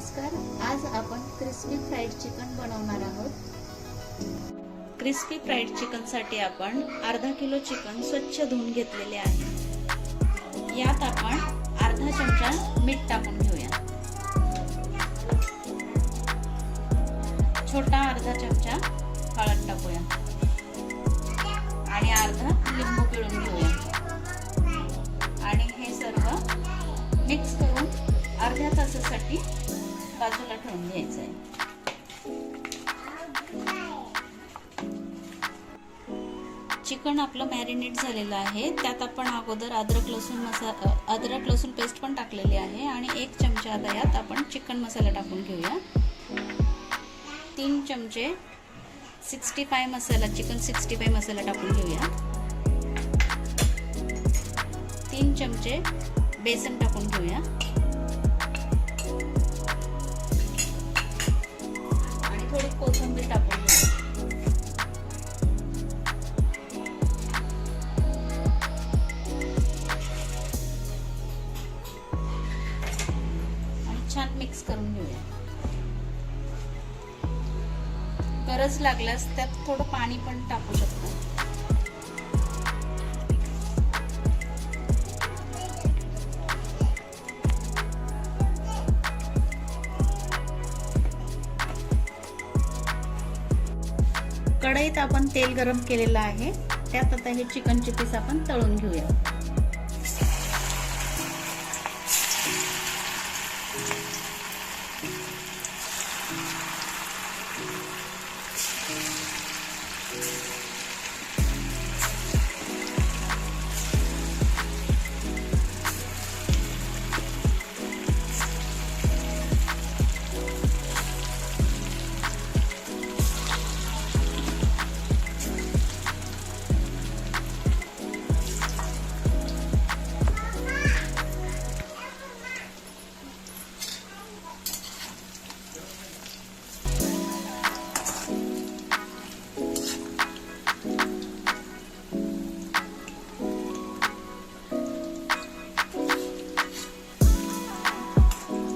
नमस्कार. आज आपण क्रिस्पी फ्राईड चिकन बनवणार आहोत. क्रिस्पी फ्राईड चिकन साठी आपण अर्धा किलो चिकन स्वच्छ धुवून घेतलेले आहे. यात आपण अर्धा चमचा मीठ टाकून घेऊया. छोटा अर्धा चमचा हळद टाकूया आणि अर्धा लिंबू पिळून घेऊया आणि हे सर्व मिक्स करून अर्ध्या तासासाठी बाजूला ठेवून घ्यायचं आहे. चिकन आपलं मॅरिनेट झालेलं आहे. त्यात आपण अगोदर अद्रक लसूण पेस्ट पण टाकलेली आहे आणि 1 चमचा आता यात आपण चिकन मसाला टाकून घेऊया. 3 चमचे 65 मसाला चिकन 65 मसाला टाकून घेऊया. 3 चमचे बेसन टाकून घेऊया आणि थोडी कोथिंबीर टाकून घेऊया. आणि छान मिक्स करून घेऊया. गरज लागल्यास त्यात थोडं पाणी पण टाकू शकतो. कढईत आपण तेल गरम केलेलं आहे. त्यात आता हे चिकनचे पीस आपण तळून घेऊया.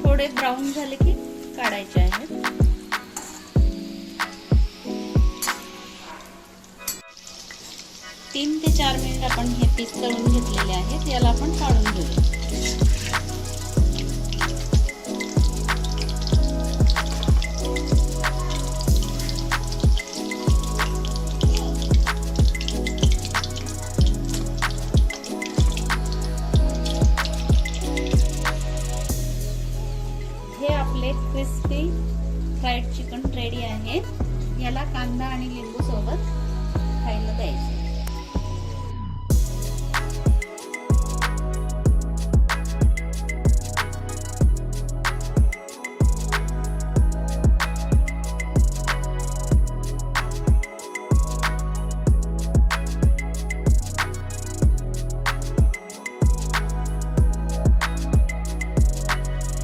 थोडे ब्राऊन झाले की काढायचे आहेत. तीन ते 4 मिनिट आपण हे पीस तळून घेतलेले आहेत. याला आपण काढून घेऊया. हे आपले क्रिस्पी फ्राईड चिकन रेडी आहे. याला कांदा आणि लिंबू सोबत